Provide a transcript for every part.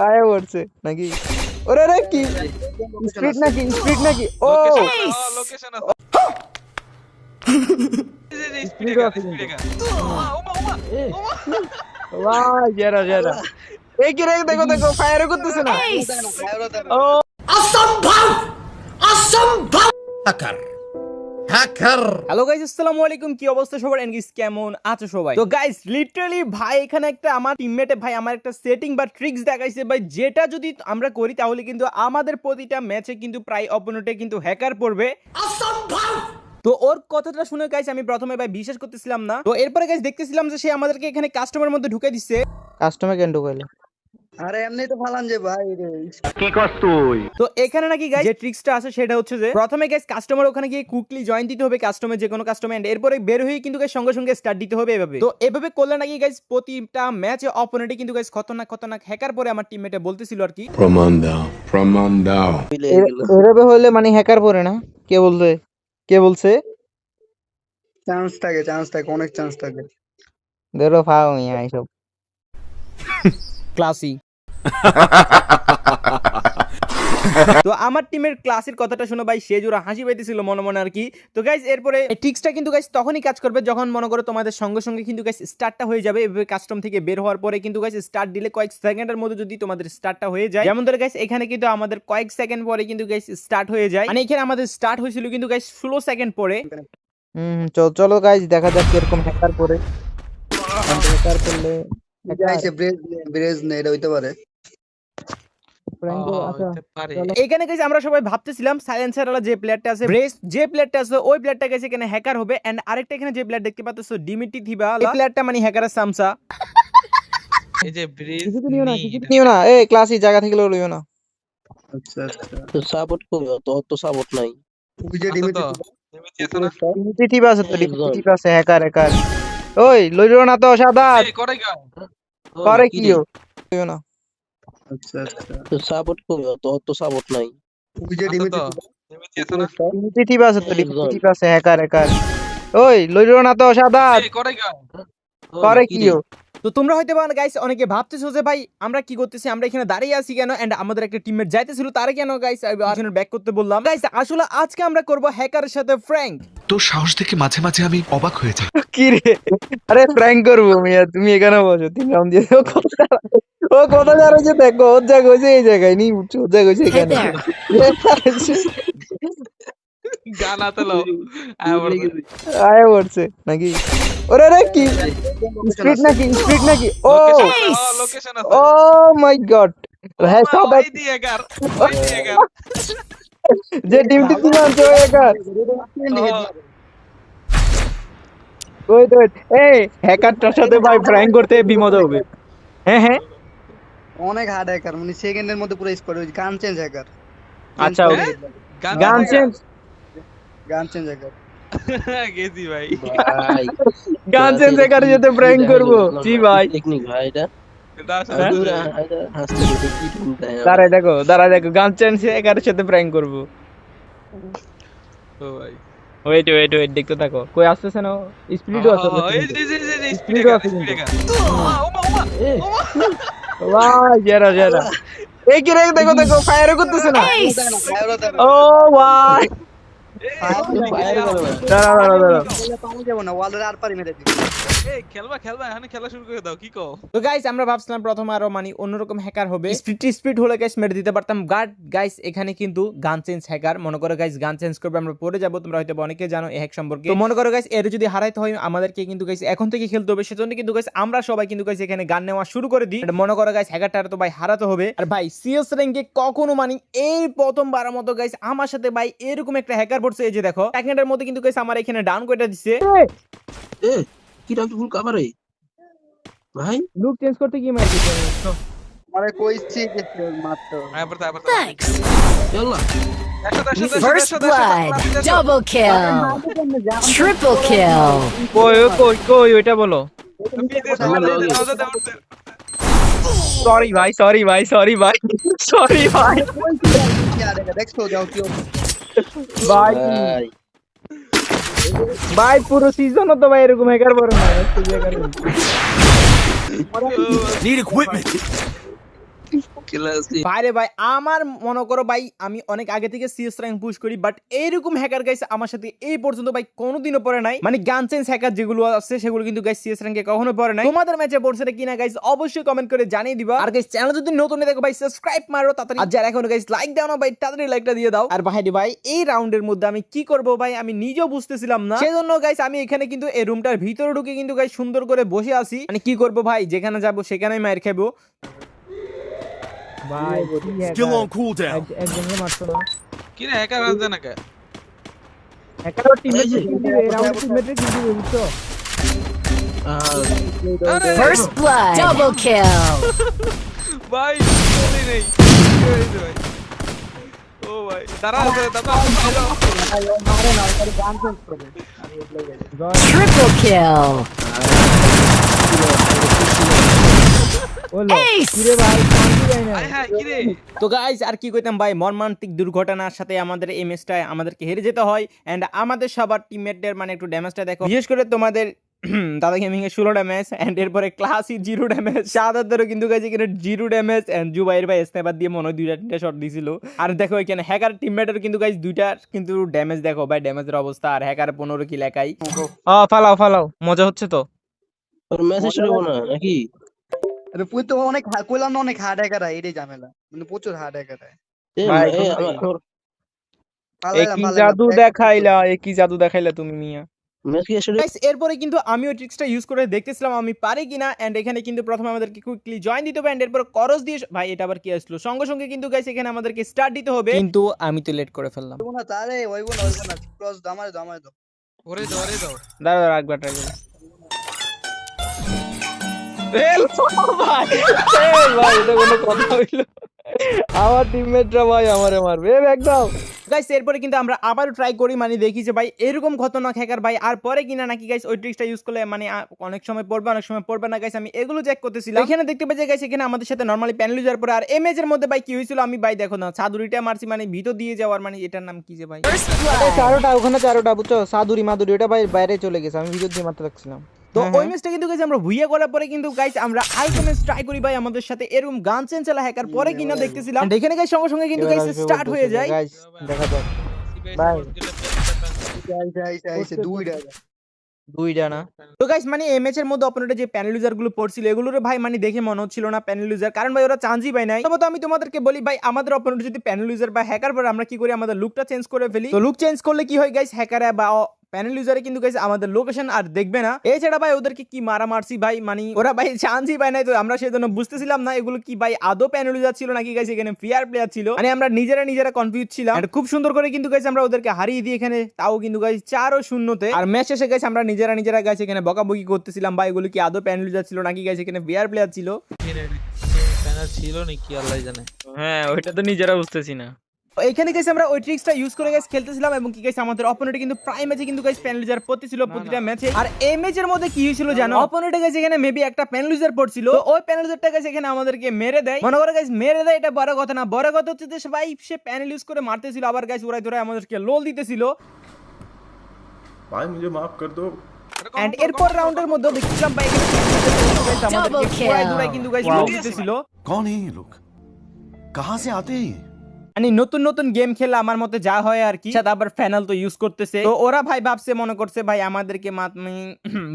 আয় পড়ছে নাকি? ওরে রে কি স্পিড নাকি স্পিড নাকি? ও লোকেশন আছে স্পিডে স্পিড গান আছে কিন্তু। স্পিডে গান ওমা ওমা ওমা ওমা ভাই জেরা জেরা এই কি রে, দেখো দেখো ফায়ারও করতেছে না। ও হ্যালো গাইস, আসসালামু আলাইকুম। কি অবস্থা সবার? এন্ড গাইস কেমন আছো সবাই? তো গাইস লিটারালি ভাই এখানে একটা আমার টিমমেটে ভাই আমার একটা সেটিং বা ট্রিক্স দেখাইছে ভাই, যেটা যদি আমরা করি তাহলে কিন্তু আমাদের প্রতিটা ম্যাচে কিন্তু প্রায় অপোনেন্টে কিন্তু হ্যাকার পড়বে। তো ওর কথাটা শুনে গাইস আমি প্রথমে ভাই বিশ্বাস করতেছিলাম না। তো এরপরে গাইস দেখতেছিলাম যে সে আমাদেরকে এখানে কাস্টমারের মধ্যে ঢুকে দিচ্ছে। কাস্টমার কেন ঢুকাইলো? আরে এমনি তো ফালান যে ভাই রে। তো এখানে নাকি গাইস যে ট্রিক্সটা আছে সেটা হচ্ছে যে প্রথমে গাইস কাস্টমার ওখানে গিয়ে কুইকলি জয়েন দিতে হবে, কাস্টমার যে কোনো কাস্টমার, এন্ড এরপরে বের হয়ে কিন্তু গাইস সঙ্গে সঙ্গে স্টার্ট দিতে হবে এভাবে। তো এভাবে করলে নাকি গাইস প্রতিটা ম্যাচে অপোনেন্টে কিন্তু গাইস খতরনাক খতরনাক হ্যাকার পরে আমার টিমমেটে বলতেছিল আর কি। প্রমাণ দাও মিলে গেল। এভাবে হলে মানে হ্যাকার পরে না? কে বলছে? কে বলছে? চান্স থাকে অনেক চান্স থাকে। ধরো ফাও মিয়া এইসব ক্লাসি। তো আমার টিমের ক্লাসের কথাটা শুনে ভাই সে জোড়া হাসি পাইতেছিল মনে মনে আর কি। তো গাইস এরপরে ট্রিক্সটা কিন্তু গাইস তখনই কাজ করবে যখন মনে করো তোমাদের সঙ্গে সঙ্গে কিন্তু গাইস স্টার্টটা হয়ে যাবে। এভাবে কাস্টম থেকে বের হওয়ার পরে কিন্তু গাইস স্টার্ট দিলে কয়েক সেকেন্ডের মধ্যে যদি তোমাদের স্টার্টটা হয়ে যায়, যেমন ধরে গাইস এখানে কিন্তু আমাদের কয়েক সেকেন্ড পরে কিন্তু গাইস স্টার্ট হয়ে যায়, মানে এখানে আমাদের স্টার্ট হয়েছিল কিন্তু গাইস 16 সেকেন্ড পরে। চলো গাইস দেখা যাক কিরকম হ্যাকার পরে। হ্যাকার করলে গাইছে ব্রেজ নে এটা হইতে পারে। হইতে পারে এখানে গাইস আমরা সবাই ভাবতেছিলাম সাইলেন্সার ওয়ালা যে প্লেয়ারটা আছে, ব্রেস যে প্লেয়ারটা আছে ওই প্লেয়ারটা গাইস এখানে হ্যাকার হবে। এন্ড আরেকটা এখানে যে প্লেয়ার দেখতে পাচ্ছো ডিমিটি থিবা, এই প্লেয়ারটা মানে হ্যাকারের সামসা। এই যে ব্রিজ নিও না এই ক্লাসি জায়গা থেকে লইও না। আচ্ছা আচ্ছা। তো সাপোর্ট করবে তো সাপোর্ট নাই। ওই যে ডিমিটি আছে না ডিমিটি থিবা আছে তো, ডিমিটি থিবা আছে হ্যাকার হ্যাকার। ওই লইও না তো সাদা এই করে গান করে কিও লইও না। আচ্ছা আচ্ছা। তো সাপোর্ট করবে তো সাপোর্ট নাই। ওই যে ডিমিটি আছে না ডিমিটি থিবা আছে তো, ডিমিটি থিবা আছে হ্যাকার হ্যাকার। ওই লইও না তো সাদা এই করে গান করে কিও। তো তোমরা হয়তো বা গাইস অনেকে ভাবতেছো যে ভাই আমরা কি করতেছি, আমরা এখানে দাঁড়িয়ে আছি কেন, এন্ড আমাদের একটা টিমমেট যাইতেছিল তারে কেন গাইস আসলে ব্যাক করতে বললাম। গাইস আসলে আজকে আমরা করব হ্যাকারের সাথে ফ্র্যাঙ্ক। তোর সাহস দেখে মাঝে মাঝে আমি অবাক হয়ে যাই। কি রে? আরে ফ্র্যাঙ্ক করব মিয়া, তুমি এখানে বসো, 3 রাউন্ড দিয়ে দাও। ও কথা জানো যে দেখো ওর জায়গা হইছে এই জায়গায় নি, বুঝছো? ওর জায়গা হইছে এখানে। গান আতলো আয় পড়ছে নাকি? ওরে রে কি স্পিড নাকি স্পিড নাকি? ও লোকেশন আছে ও মাই গড। হ্যাঁ সব ওই দিয়ে গার ওই দিয়ে গার যে ডিমটি দিন আনছে ওই একার। ওই তো এই হ্যাকারটার সাথে ভাই প্র্যাঙ্ক করতে বিমোদ হবে। হ্যাঁ হ্যাঁ অনেক হার্ড হ্যাকার, মানে সেকেন্ডের মধ্যে পুরো স্কোর হয়েছে। গান চেঞ্জ হ্যাকার। আচ্ছা গান চেঞ্জ হ্যাকার। গেছি ভাই ভাই গান চেঞ্জ একার সাথে প্র্যাঙ্ক করব জি ভাই। টেকনিক ভাই এটা। এটা আসলে হাসতে হাসতে কি চিন্তা দাঁড়ায় দেখো গান চেঞ্জ একার সাথে প্র্যাঙ্ক করব। ও ভাই ওয়েট দেখতে থাকো, কই আসতেছে না? স্পিডও আছে, এই যে স্পিডও স্পিডে গান আছে স্পিডে কিন্তু। গান ওমা ওমা ভাই জেরা এই কি রে, দেখো দেখো ফায়ারও করতেছে না। ও ভাই দাঁড়া পানি যাবো না, ওয়ালের আর পারি মেরে দিই। এই খেলবা এখানে খেলা শুরু করে দাও কি কও তো গাইস আমরা ভাবছিলাম প্রথমে আরো মানে অন্যরকম হ্যাকার হবে, স্পিড হলে গাইস মেরে দিতে পারতাম। গাইস এখানে কিন্তু গান চেঞ্জ হ্যাকার। মনে করো গাইস গান চেঞ্জ করবে, আমরা পড়ে যাবো, তোমরা হয়তো অনেকে জানো এই হ্যাক সম্পর্কে। তো মনে করো গাইস এর যদি হারাইতে হয় আমাদেরকে কিন্তু গাইস এখন থেকে খেলতে হবে, সেজন্য কিন্তু গাইস আমরা সবাই কিন্তু গাইস এখানে গান নেওয়া শুরু করে দিই। মনে করো গাইস হ্যাকারটার তো ভাই হারাতে হবে। আর ভাই সিএস র্যাঙ্কে কখনো মানে এই প্রথমবারের মতো গাইস আমার সাথে ভাই এরকম একটা হ্যাকার পড়ছে। এই যে দেখো সেকেন্ডের মধ্যে কিন্তু গাইস আমার এখানে ডাউন করে দিচ্ছে। এ কি রাখি ফুল কভারে ভাই। লুক চেঞ্জ করতে কি মার দিচ্ছে? মানে কইছি যে মাত্র আবার চল First blood, double kill, triple kill. কই ওইটা বলো। সরি ভাই দেখছো যাও কি ভাই ভাই ভাই পুরো সিজন তো ভাই এরকম হ্যাকার বড় না। ক্লাসি ভাই রে ভাই, আমার মনে করো ভাই আমি অনেক আগে থেকে সিএস র্যাঙ্ক পুশ করি, বাট এইরকম হ্যাকার গাইস আমার সাথে এই পর্যন্ত ভাই কোনোদিনও পড়ে নাই। মানে গান চেঞ্জ হ্যাকার যেগুলো আছে সেগুলো কিন্তু গাইস সিএস র্যাঙ্কে কখনো পড়ে নাই। তোমাদের ম্যাচে পড়ছে কিনা গাইস অবশ্যই কমেন্ট করে জানিয়ে দিবা। আর গাইস চ্যানেল যদি নতুন দেখো ভাই সাবস্ক্রাইব মারো তাড়াতাড়ি, আর যারা এখনো গাইস লাইক দাও না ভাই তাড়াতাড়ি লাইকটা দিয়ে দাও। আর ভাই রে ভাই, এই রাউন্ডের মধ্যে আমি কি করব ভাই আমি নিজেও বুঝতেছিলাম না, সেজন্য গাইস আমি এখানে কিন্তু এই রুমটার ভিতরে ঢুকে কিন্তু গাইস সুন্দর করে বসে আছি। মানে কি করব ভাই, যেখানে যাব সেখানেই মার খাবো ভাই। Still on cooldown. একজনকে মারছো না, কি রে হ্যাকার আছে নাকি? হ্যাকার টিমমেট কিন্তু এই রাউন্ড টিমমেটে কিন্তু বুঝছো। আরে First blood. Double kill. ভাই বলি নেই কি হয়েছে ভাই? ও ভাই দাঁড়া দাঁড়া Triple kill. Ace. আয় হ্যাঁ কি রে? তো গাইস আর কি কইতাম ভাই, মর্মান্তিক দুর্ঘটনার সাথে আমাদের এই ম্যাচটায় আমাদেরকে হেরে যেতে হয়। এন্ড আমাদের সবার টিমমেটদের মানে একটু ড্যামেজটা দেখো, বিশেষ করে তোমাদের দাদা গেমিং এর 16 ড্যামেজ, এন্ড এরপরে ক্লাসি 0 ড্যামেজ, শাহাদাতেরও কিন্তু গাইস এখানে 0 ড্যামেজ, এন্ড জুবাইর ভাই স্নাইপার দিয়ে মনে হয় 2টা শট দিছিল। আর দেখো এখানে হ্যাকার টিমমেটের কিন্তু গাইস 2টা কিন্তু ড্যামেজ, দেখো ভাই ড্যামেজের অবস্থা। আর হ্যাকার 15 কিল একাই। ফালাও ফালাও, মজা হচ্ছে তো। আর মেসেজ শুরু না নাকি? আরে পুই তো অনেক কইলাম না অনেক হার্ড হ্যাকার হয়, এটাই ঝামেলা, মানে প্রচুর হার্ড হ্যাকার হয়। ভাই, পালাইলাম জাদু দেখাইলা, একই জাদু দেখাইলা তুমি মিয়া। ম্যাচ কি শুরু? গাইস এরপরে কিন্তু আমি ওই ট্রিক্সটা ইউজ করে দেখতেছিলাম আমি পারি কিনা। এন্ড এখানে কিন্তু প্রথমে আমাদেরকে কুইকলি জয়েন দিতে হবে, এন্ড এরপর করস দিয়ে ভাই এটা আবার কি আসলো সঙ্গে সঙ্গে কিন্তু গাইস এখানে আমাদেরকে স্টার্ট দিতে হবে, কিন্তু আমি তো লেট করে ফেললাম। না তারে হইব না ক্রস দামারে দাও। ওরে দাও দাঁড়া রাখবা ট্রাই ভাই, ভাই এটা কোনো কথা হইলো? আমার টিমমেটরা ভাই আমারে মারবে, ব্যাক দাও। গাইস এরপরে কিন্তু আমরা আবার ট্রাই করি, মানে দেখি যে ভাই এরকম খতরনাক হ্যাকার ভাই আর পরে কিনা নাকি গাইস ওই ট্রিক্সটা ইউজ করলে মানে অনেক সময় পড়বে অনেক সময় পড়বে না। গাইস আমি এগুলো চেক করতেছিলাম, এখানে দেখতে পাচ্ছি গাইস এখানে আমাদের সাথে নরমালি প্যানেল ইউজার পরে। আর এমএজ এর মধ্যে ভাই কি হয়েছিল আমি ভাই দেখো না সাদুরিটা মারছি, মানে ভিতর দিয়ে যাওয়ার, মানে এটার নাম কি যে ভাই First blood. চারোটা ওখানে চারোটা বুঝছো, সাদুরি মাদুরি ওটা ভাই বাইরে চলে গেছে, আমি ভিতর দিয়ে মারতে লাগছিলাম। তো ওই ম্যাচটা কিন্তু গাইস আমরা ভুইয়া করার পরে কিন্তু গাইস আমরা আরেকটা ম্যাচ ট্রাই করি ভাই আমাদের সাথে এরকম গান চেঞ্জ চালা হ্যাকার পরে কিনা দেখতেছিলাম। And এখানে গাইস সঙ্গে সঙ্গে কিন্তু গাইস স্টার্ট হয়ে যায়। গাইস দেখা যাক ভাই, আইছে দুইটা দুইটা না। তো গাইস মানে এই ম্যাচের মধ্যে অপোনেন্টে যে প্যানেল ইউজার গুলো পড়ছিল এগুলোর ভাই মানে দেখে মনে হচ্ছিল না প্যানেল ইউজার, কারণ ভাই ওরা চান্সই পায় নাই। তবে তো আমি তোমাদেরকে বলি ভাই আমাদের অপোনেন্ট যদি প্যানেল ইউজার বা হ্যাকার পরে আমরা কি করি আমাদের লুকটা চেঞ্জ করে ফেলি। তো লুক চেঞ্জ করলে কি হয় গাইস, হ্যাকারে বা প্যানেল ইউজারে কিন্তু গাইস আমাদের লোকেশন আর দেখবে না। এছাড়া ভাই ওদেরকে কি মারা মারছি ভাই, মানে ওরা ভাই চান্সই পায় নাই। তো আমরা সেজন্য বুঝতেছিলাম না এগুলো কি ভাই আদৌ প্যানেল ইউজার ছিল নাকি গাইস এখানে ফেয়ার প্লেয়ার ছিল, মানে আমরা নিজেরা কনফিউজ ছিলাম। আর খুব সুন্দর করে কিন্তু গাইস আমরা ওদেরকে হারিয়ে দিই এখানে, তাও কিন্তু গাইস 4-0-তে। আর ম্যাচ শেষে গাইস আমরা নিজেরা গাইস এখানে বকাবকি করতেছিলাম ভাই এগুলো কি আদৌ প্যানেল ইউজার ছিল নাকি গাইস এখানে ফেয়ার প্লেয়ার ছিল। প্যানেল ছিল নাকি আল্লাহ জানে। হ্যাঁ ওইটা তো নিজেরা বুঝতেছি না। এখানে গাইস আমরা ওই ট্রিক্সটা ইউজ করে গাইস খেলতেছিলাম, এবং কি গাইস আমাদের অপোনেন্ট কিন্তু প্রাইম ম্যাচে কিন্তু গাইস প্যানেল ইউজার পড়তেছিল প্রতিটা ম্যাচে। আর এই ম্যাচের মধ্যে কি হয়েছিল জানো, অপোনেন্ট গাইস এখানে মেবি একটা প্যানেল ইউজার পড়ছিল, তো ওই প্যানেল ইউজারটা গাইস এখানে আমাদেরকে মেরে দেয়। মনে করে গাইস মেরে দেয়, এটা বড় কথা না, বড় কথা হচ্ছে যে ভাই সে প্যানেল ইউজ করে মারতেছিল, আবার গাইস উড়াই ধরে আমাদেরকে লোল দিতেছিল। भाई मुझे माफ कर दो। এন্ড এরপর রাউন্ডের মধ্যে দেখছিলাম ভাই এখানে আমাদেরকে উড়াই ধরে কিন্তু গাইস লোল দিতেছিল। कौन है ये लोग? कहाँ से आते हैं? মানে নতুন গেম খেলা আমার মতে যা হয় আর কি, সাথে আবার ফ্যানাল তো ইউজ করতেছে। তো ওরা ভাই ভাবছে মনে করছে ভাই আমাদেরকে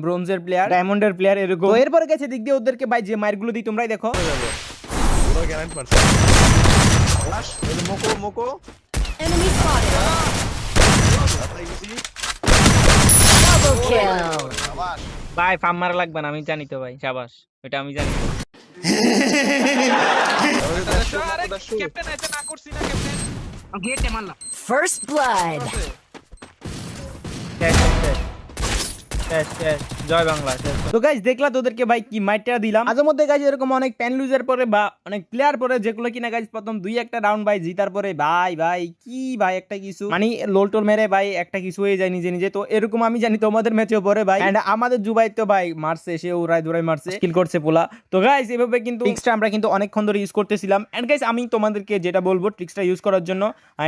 ব্রোঞ্জের প্লেয়ার ডায়মন্ডের প্লেয়ার এরকম। তো এরপরে গেছে দিক দিয়ে ওদেরকে ভাই যে মারগুলো দিই তোমরাই দেখো। Enemy spotted. Double kill. ভাই ফার্ম মারা লাগবে না, আমি জানি তো ভাই, শাবাশ, এটা আমি জানি। আরে ক্যাপ্টেন এটা না করছি না ক্যাপ্টেন। First blood. জয় বাংলা। তো গাইস দেখলা তোদেরকে ভাই কি মাইটটা দিলাম। মাঝে মধ্যে গাইস এরকম অনেক প্যান লুজার পরে বা অনেক প্লেয়ার পরে যেগুলো কিনা গাইস প্রথম 2-1টা রাউন্ড ভাই জিতার পরে ভাই কি ভাই একটা কিছু মানে লোল টোল মেরে ভাই একটা কিছু হয়ে যায় নিজে। তো এরকম আমি জানি তোমাদের ম্যাচেও পরে ভাই, এন্ড আমাদের জুবাই তো ভাই মারছে, সে উড়াই ধরাই মারছে, কিল করছে পোলা। তো গাইস এভাবে কিন্তু ট্রিক্সটা আমরা কিন্তু অনেকক্ষণ ধরে ইউজ করতেছিলাম। এন্ড গাইস আমি তোমাদেরকে যেটা বলবো ট্রিক্সটা ইউজ করার জন্য,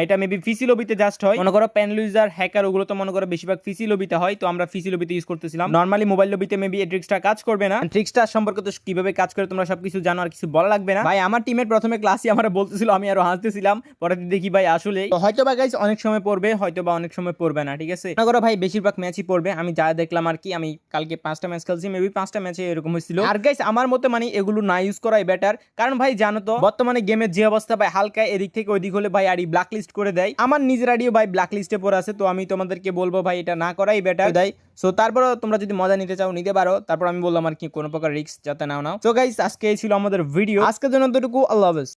এটা মেবি ফিসি লবিতে জাস্ট হয়। মনে করো প্যান লুজার হ্যাকার ওগুলো তো মনে করো বেশিরভাগ ফিসি লবিতে হয়, তো আমরা ফিসি লবিতে ইউজ করতেছিলাম। নরমালি মোবাইল লবিতে মেবি এই ট্রিক্সটা কাজ করবে না। ট্রিক্সটা সম্পর্কে তো কিভাবে কাজ করে তোমরা সবকিছু জানো, আর কিছু বলা লাগবে না ভাই। আমার টিমের প্রথমে ক্লাসই আমরা বলতেছিল, আমি আরো হাসতেছিলাম, পরে দেখি ভাই আসলে হয়তো বা গাইস অনেক সময় পড়বে, হয়তো বা অনেক সময় পড়বে না, ঠিক আছে। মনে করো ভাই বেশিরভাগ ম্যাচই পড়বে, আমি যা দেখলাম আর কি। আমি কালকে 5টা ম্যাচ খেলছি, মেবি 5টা ম্যাচে এরকম হয়েছিল। আর গাইস আমার মতে মানে এগুলো না ইউজ করাই বেটার, কারণ ভাই জানো তো বর্তমানে গেমের যে অবস্থা ভাই, হালকা এদিক থেকে ওইদিক হলে ভাই আইডি ব্ল্যাক লিস্ট করে দেয়। আমার নিজের আইডিও ভাই ব্ল্যাক লিস্টে পড়ে আছে, তো আমি তোমাদেরকে বলবো ভাই এটা না করাই বেটার দেয়। সো তারপর তোমরা যদি মজা নিতে চাও নিতে পারো, তারপর আমি বললাম আর কি কোনো প্রকার রিস্ক যাতে নাও। তো গাইস আজকে এই ছিল আমাদের ভিডিও, আজকের জন্য এতটুকু। আল্লাহ হাফেজ।